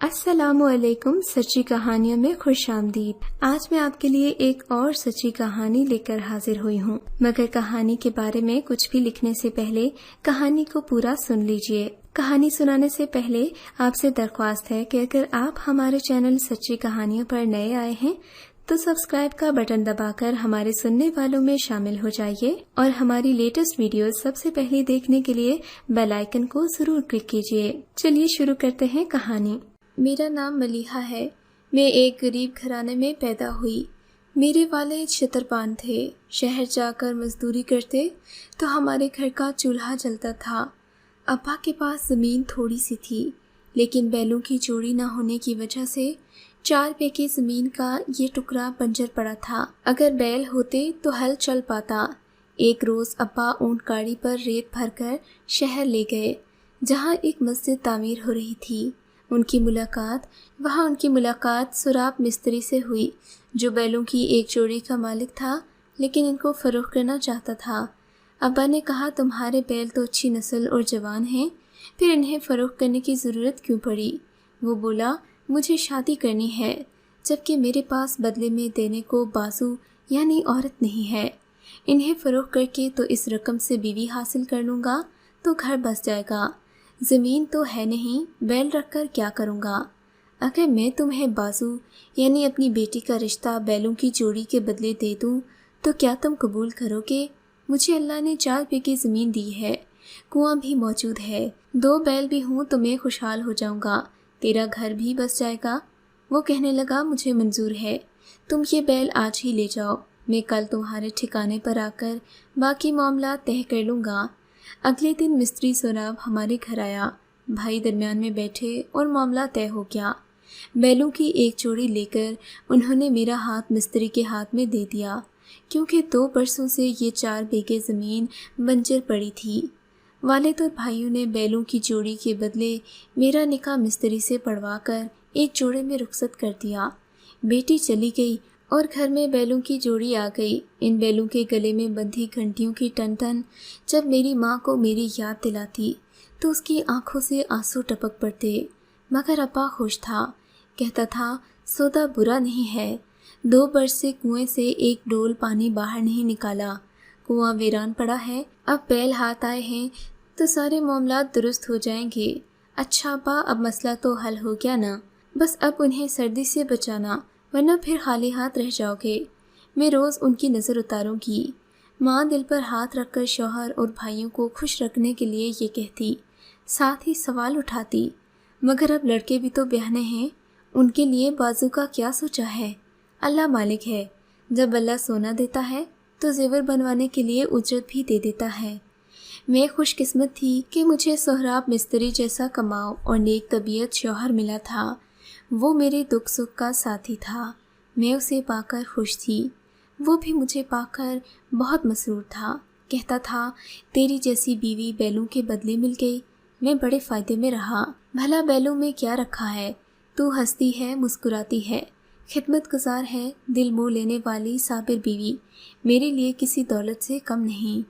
अस्सलामु अलैकुम। सच्ची कहानियों में खुश आमदीद। आज मैं आपके लिए एक और सच्ची कहानी लेकर हाजिर हुई हूँ, मगर कहानी के बारे में कुछ भी लिखने से पहले कहानी को पूरा सुन लीजिए। कहानी सुनाने से पहले आपसे दरख्वास्त है कि अगर आप हमारे चैनल सच्ची कहानियों पर नए आए हैं तो सब्सक्राइब का बटन दबाकर हमारे सुनने वालों में शामिल हो जाइए और हमारी लेटेस्ट वीडियोस सबसे पहले देखने के लिए बेल आइकन को जरूर क्लिक कीजिए। चलिए शुरू करते हैं कहानी। मेरा नाम मलीहा है। मैं एक गरीब घराने में पैदा हुई। मेरे वालिद शतरपान थे। शहर जाकर मजदूरी करते तो हमारे घर का चूल्हा जलता था। अब्बा के पास ज़मीन थोड़ी सी थी, लेकिन बैलों की जोड़ी न होने की वजह से 4 बीघे ज़मीन का ये टुकड़ा बंजर पड़ा था। अगर बैल होते तो हल चल पाता। एक रोज़ अब्बा ऊंट गाड़ी पर रेत भरकर शहर ले गए, जहाँ एक मस्जिद तामीर हो रही थी। उनकी मुलाकात सुराब मिस्त्री से हुई, जो बैलों की एक जोड़ी का मालिक था, लेकिन इनको फ़रोख्त करना चाहता था। अब्बा ने कहा, तुम्हारे बैल तो अच्छी नस्ल और जवान हैं, फिर इन्हें फ़रोख्त करने की ज़रूरत क्यों पड़ी? वो बोला, मुझे शादी करनी है, जबकि मेरे पास बदले में देने को बाजू यानी औरत नहीं है। इन्हें फ़रोख्त करके तो इस रकम से बीवी हासिल कर लूँगा तो घर बस जाएगा। ज़मीन तो है नहीं, बैल रखकर क्या करूँगा? अगर मैं तुम्हें बाजू यानी अपनी बेटी का रिश्ता बैलों की जोड़ी के बदले दे दूँ तो क्या तुम कबूल करोगे? मुझे अल्लाह ने 4 बीघे ज़मीन दी है, कुआं भी मौजूद है, 2 बैल भी हूँ तो मैं खुशहाल हो जाऊँगा, तेरा घर भी बस जाएगा। वो कहने लगा, मुझे मंजूर है, तुम ये बैल आज ही ले जाओ, मैं कल तुम्हारे ठिकाने पर आकर बाकी मामला तय कर लूँगा। अगले दिन मिस्त्री सोनाब हमारे घर आया। भाई दरमियान में बैठे और मामला तय हो गया। बैलों की एक जोड़ी लेकर उन्होंने मेरा हाथ मिस्त्री के हाथ में दे दिया, क्योंकि 2 बरसों से ये 4 बीघे ज़मीन बंजर पड़ी थी। वालिद और भाइयों ने बैलों की जोड़ी के बदले मेरा निकाह मिस्त्री से पढ़वा कर एक जोड़े में रुखसत कर दिया। बेटी चली गई और घर में बैलों की जोड़ी आ गई। इन बैलों के गले में बंधी घंटियों की टन-टन जब मेरी माँ को मेरी याद दिलाती तो उसकी आंखों से आंसू टपक पड़ते। मगर अब्बा खुश था, कहता था, सौदा बुरा नहीं है। 2 बरस से कुएं से एक डोल पानी बाहर नहीं निकाला, कुआं वीरान पड़ा है। अब बैल हाथ आए हैं तो सारे मामला दुरुस्त हो जाएंगे। अच्छा अब्बा, अब मसला तो हल हो गया ना? बस अब उन्हें सर्दी से बचाना, वरना फिर खाली हाथ रह जाओगे। मैं रोज़ उनकी नज़र उतारूंगी। माँ दिल पर हाथ रखकर शौहर और भाइयों को खुश रखने के लिए ये कहती, साथ ही सवाल उठाती, मगर अब लड़के भी तो ब्याहने हैं, उनके लिए बाजू का क्या सोचा है? अल्लाह मालिक है, जब अल्लाह सोना देता है तो जेवर बनवाने के लिए उजरत भी दे देता है। मैं खुशकिस्मत थी कि मुझे सोहराब मिस्त्री जैसा कमाओ और नेक तबीयत शौहर मिला था। वो मेरे दुख सुख का साथी था। मैं उसे पाकर खुश थी, वो भी मुझे पाकर बहुत मसरूर था। कहता था, तेरी जैसी बीवी बैलों के बदले मिल गई, मैं बड़े फ़ायदे में रहा। भला बैलों में क्या रखा है? तू हंसती है, मुस्कुराती है, खिदमतगुजार है, दिल मोह लेने वाली साबिर बीवी, मेरे लिए किसी दौलत से कम नहीं।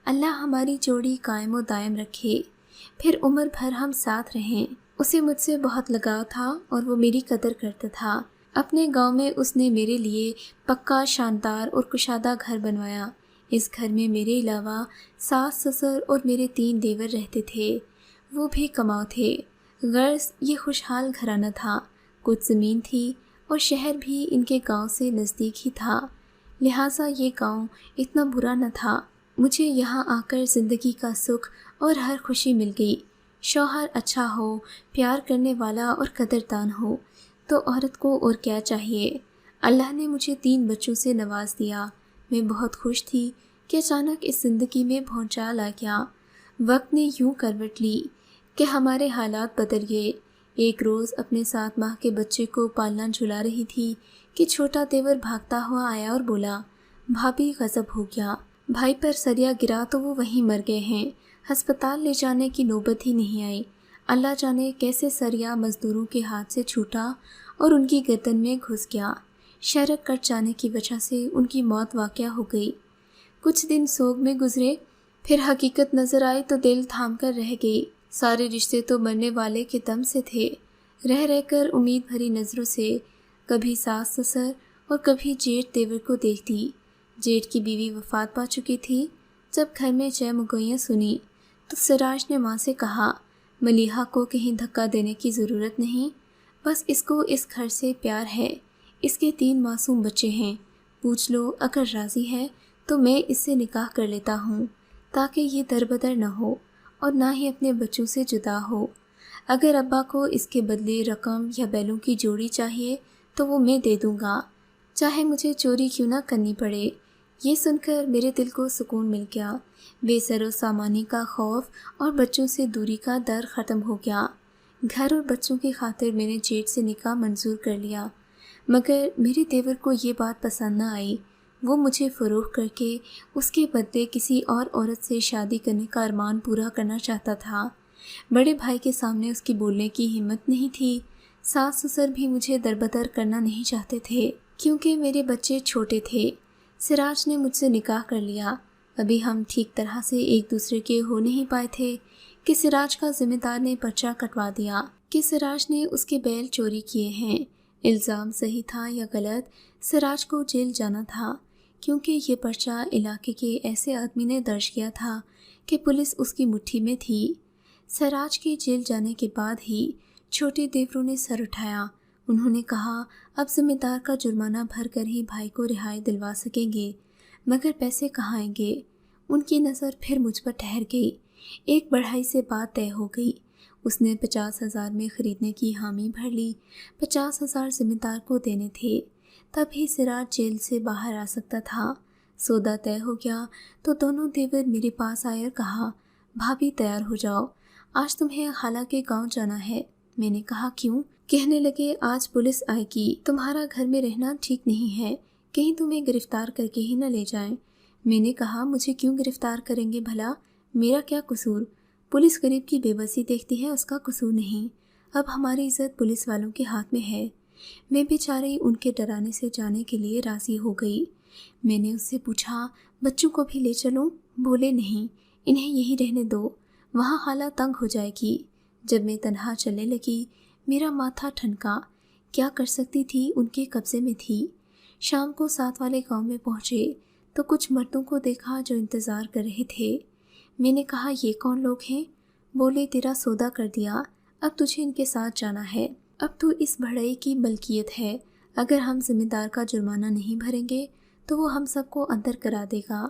अल्लाह हमारी जोड़ी कायम व दायम रखे, फिर उम्र भर हम साथ रहें। उसे मुझसे बहुत लगाव था और वो मेरी कदर करता था। अपने गांव में उसने मेरे लिए पक्का, शानदार और कुशादा घर बनवाया। इस घर में मेरे अलावा सास ससुर और मेरे 3 देवर रहते थे, वो भी कमाऊ थे। गर्ज ये खुशहाल घराना था। कुछ ज़मीन थी और शहर भी इनके गांव से नज़दीक ही था, लिहाजा ये गांव इतना बुरा न था। मुझे यहाँ आकर ज़िंदगी का सुख और हर खुशी मिल गई। शौहर अच्छा हो, प्यार करने वाला और कदरदान हो तो औरत को और क्या चाहिए। अल्लाह ने मुझे 3 बच्चों से नवाज दिया। मैं बहुत खुश थी कि अचानक इस ज़िंदगी में भौचाल आ गया। वक्त ने यूं करवट ली कि हमारे हालात बदल गए। एक रोज़ अपने 7 माह के बच्चे को पालना झुला रही थी कि छोटा देवर भागता हुआ आया और बोला, भाभी गज़ब हो गया, भाई पर सरिया गिरा तो वो वहीं मर गए हैं, अस्पताल ले जाने की नौबत ही नहीं आई। अल्लाह जाने कैसे सरिया मज़दूरों के हाथ से छूटा और उनकी गर्दन में घुस गया। शरक कट जाने की वजह से उनकी मौत वाक़या हो गई। कुछ दिन सोग में गुजरे, फिर हकीकत नज़र आई तो दिल थाम कर रह गई। सारे रिश्ते तो मरने वाले के दम से थे। रह रह कर उम्मीद भरी नज़रों से कभी सास ससुर और कभी जेठ देवर को देखती। जेठ की बीवी वफात पा चुकी थी। जब घर में जय मुगैया सुनी तो सिराज ने माँ से कहा, मलीहा को कहीं धक्का देने की ज़रूरत नहीं, बस इसको इस घर से प्यार है। इसके 3 मासूम बच्चे हैं, पूछ लो, अगर राज़ी है तो मैं इससे निकाह कर लेता हूँ, ताकि ये दरबदर न हो और ना ही अपने बच्चों से जुदा हो। अगर अब्बा को इसके बदले रकम या बैलों की जोड़ी चाहिए तो वो मैं दे दूँगा, चाहे मुझे चोरी क्यों ना करनी पड़े। ये सुनकर मेरे दिल को सुकून मिल गया। बेसरो सामानी का खौफ और बच्चों से दूरी का डर ख़त्म हो गया। घर और बच्चों की खातिर मैंने जेठ से निकाह मंजूर कर लिया, मगर मेरे देवर को ये बात पसंद न आई। वो मुझे फ़रोख्त करके उसके बदले किसी और औरत से शादी करने का अरमान पूरा करना चाहता था। बड़े भाई के सामने उसकी बोलने की हिम्मत नहीं थी। सास ससुर भी मुझे दरबदर करना नहीं चाहते थे, क्योंकि मेरे बच्चे छोटे थे। सिराज ने मुझसे निकाह कर लिया। अभी हम ठीक तरह से एक दूसरे के हो नहीं पाए थे कि सिराज का जिम्मेदार ने पर्चा कटवा दिया कि सिराज ने उसके बैल चोरी किए हैं। इल्ज़ाम सही था या गलत, सिराज को जेल जाना था, क्योंकि ये पर्चा इलाके के ऐसे आदमी ने दर्ज किया था कि पुलिस उसकी मुट्ठी में थी। सिराज के जेल जाने के बाद ही छोटे देवरों ने सर उठाया। उन्होंने कहा, अब जिम्मेदार का जुर्माना भर कर ही भाई को रिहाई दिलवा सकेंगे, मगर पैसे कहाँ आएंगे। उनकी नज़र फिर मुझ पर ठहर गई। एक बढ़ाई से बात तय हो गई। उसने 50,000 में ख़रीदने की हामी भर ली। 50,000 जिम्मेदार को देने थे, तभी सिराज जेल से बाहर आ सकता था। सौदा तय हो गया तो दोनों देवर मेरे पास आए और कहा, भाभी तैयार हो जाओ, आज तुम्हें खाला के गांव जाना है। मैंने कहा, क्यों? कहने लगे, आज पुलिस आएगी, तुम्हारा घर में रहना ठीक नहीं है, कहीं तुम्हें गिरफ्तार करके ही न ले जाएं। मैंने कहा, मुझे क्यों गिरफ्तार करेंगे भला, मेरा क्या कसूर? पुलिस गरीब की बेबसी देखती है, उसका कसूर नहीं। अब हमारी इज्जत पुलिस वालों के हाथ में है। मैं बेचारी उनके डराने से जाने के लिए राज़ी हो गई। मैंने उससे पूछा, बच्चों को भी ले चलूं? बोले, नहीं, इन्हें यहीं रहने दो, वहाँ खाला तंग हो जाएगी। जब मैं तन्हा चलने लगी, मेरा माथा ठनका। क्या कर सकती थी, उनके कब्ज़े में थी। शाम को साथ वाले गांव में पहुँचे तो कुछ मर्दों को देखा जो इंतज़ार कर रहे थे। मैंने कहा, ये कौन लोग हैं? बोले, तेरा सौदा कर दिया, अब तुझे इनके साथ जाना है। अब तो इस भड़ाई की मलकियत है, अगर हम जिम्मेदार का जुर्माना नहीं भरेंगे तो वो हम सबको अंदर करा देगा।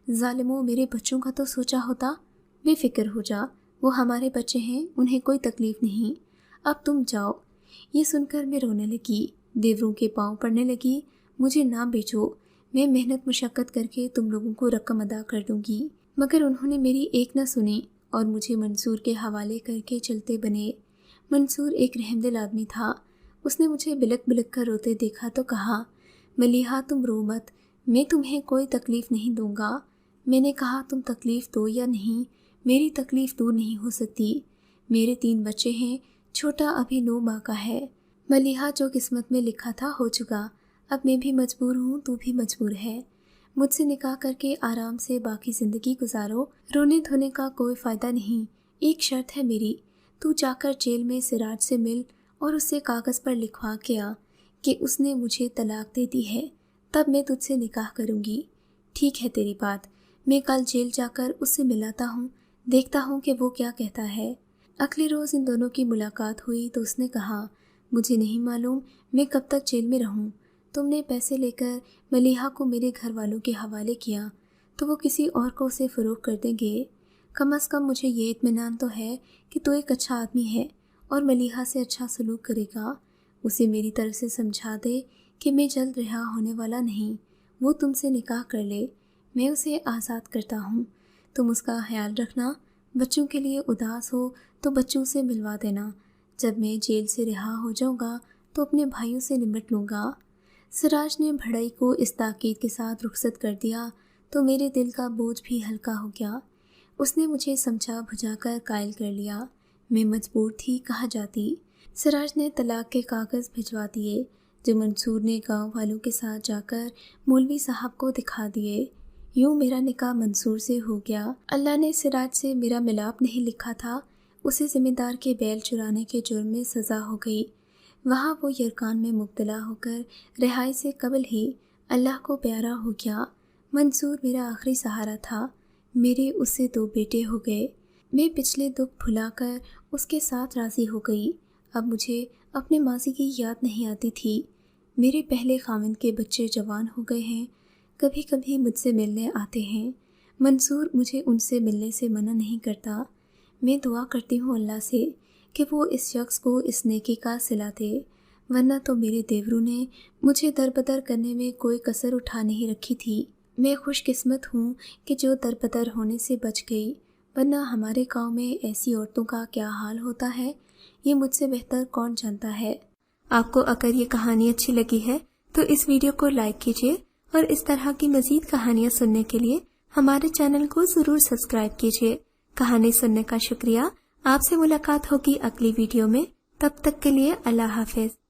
ज़ालिमों, मेरे बच्चों का तो सोचा होता। बेफिक्र हो जा, वो हमारे बच्चे हैं, उन्हें कोई तकलीफ़ नहीं, अब तुम जाओ। ये सुनकर मैं रोने लगी, देवरों के पाँव पड़ने लगी। मुझे ना बेचो, मैं मेहनत मुशक्क़त करके तुम लोगों को रकम अदा कर दूंगी। मगर उन्होंने मेरी एक न सुनी और मुझे मंसूर के हवाले करके चलते बने। मंसूर एक रहमदिल आदमी था। उसने मुझे बिलक बिलक कर रोते देखा तो कहा, मलीहा तुम रो मत, मैं तुम्हें कोई तकलीफ़ नहीं दूंगा। मैंने कहा, तुम तकलीफ़ दो या नहीं, मेरी तकलीफ़ दूर नहीं हो सकती। मेरे 3 बच्चे हैं, छोटा अभी 9 माह का है। मलीहा जो किस्मत में लिखा था हो चुका, अब मैं भी मजबूर हूँ, तू भी मजबूर है। मुझसे निकाह करके आराम से बाकी ज़िंदगी गुजारो, रोने धोने का कोई फ़ायदा नहीं। एक शर्त है मेरी, तू जाकर जेल में सिराज से मिल और उससे कागज़ पर लिखवा के आ कि उसने मुझे तलाक दे दी है, तब मैं तुझसे निकाह करूँगी। ठीक है तेरी बात, मैं कल जेल जाकर उससे मिलाता हूँ, देखता हूँ कि वो क्या कहता है। अगले रोज़ इन दोनों की मुलाकात हुई तो उसने कहा, मुझे नहीं मालूम मैं कब तक जेल में रहूँ। तुमने पैसे लेकर मलीहा को मेरे घर वालों के हवाले किया तो वो किसी और को उसे फ़रोख्त कर देंगे। कम अज़ कम मुझे ये इत्मीनान तो है कि तू एक अच्छा आदमी है और मलीहा से अच्छा सलूक करेगा। उसे मेरी तरफ से समझा दे कि मैं जल्द रिहा होने वाला नहीं, वो तुमसे निकाह कर ले, मैं उसे आज़ाद करता हूँ। तुम उसका ख्याल रखना, बच्चों के लिए उदास हो तो बच्चों से मिलवा देना। जब मैं जेल से रिहा हो जाऊँगा तो अपने भाइयों से निमट लूँगा। सिराज ने भड़ाई को इस ताकीद के साथ रुखसत कर दिया तो मेरे दिल का बोझ भी हल्का हो गया। उसने मुझे समझा बुझाकर कायल कर लिया। मैं मजबूर थी, कहाँ जाती। सिराज ने तलाक के कागज़ भिजवा दिए जो मंसूर ने गांव वालों के साथ जाकर मौलवी साहब को दिखा दिए। यूँ मेरा निकाह मंसूर से हो गया। अल्लाह ने सिराज से मेरा मिलाप नहीं लिखा था, اسے ذمہ دار کے بیل چرانے کے جرم میں سزا ہو گئی۔ وہاں وہ یرکان میں مبتلا ہو کر رہائی سے قبل ہی اللہ کو پیارا ہو گیا۔ منصور میرا آخری سہارا تھا۔ میرے اس سے 2 بیٹے ہو گئے۔ میں پچھلے دکھ بھلا کر اس کے ساتھ راضی ہو گئی۔ اب مجھے اپنے ماضی کی یاد نہیں آتی تھی۔ میرے پہلے خاوند کے بچے جوان ہو گئے ہیں، کبھی کبھی مجھ سے ملنے آتے ہیں۔ منصور مجھے ان سے ملنے سے منع نہیں کرتا۔ میں دعا کرتی ہوں اللہ سے کہ وہ اس شخص کو اس نیکی کا صلہ دے، ورنہ تو میرے دیوروں نے مجھے دربدر کرنے میں کوئی کسر اٹھا نہیں رکھی تھی۔ میں خوش قسمت ہوں کہ جو دربدر ہونے سے بچ گئی، ورنہ ہمارے گاؤں میں ایسی عورتوں کا کیا حال ہوتا ہے یہ مجھ سے بہتر کون جانتا ہے۔ آپ کو اگر یہ کہانی اچھی لگی ہے تو اس ویڈیو کو لائک کیجیے اور اس طرح کی مزید کہانیاں سننے کے لیے ہمارے چینل کو ضرور سبسکرائب کیجیے۔ کہانی سننے کا شکریہ۔ آپ سے ملاقات ہوگی اگلی ویڈیو میں، تب تک کے لیے اللہ حافظ۔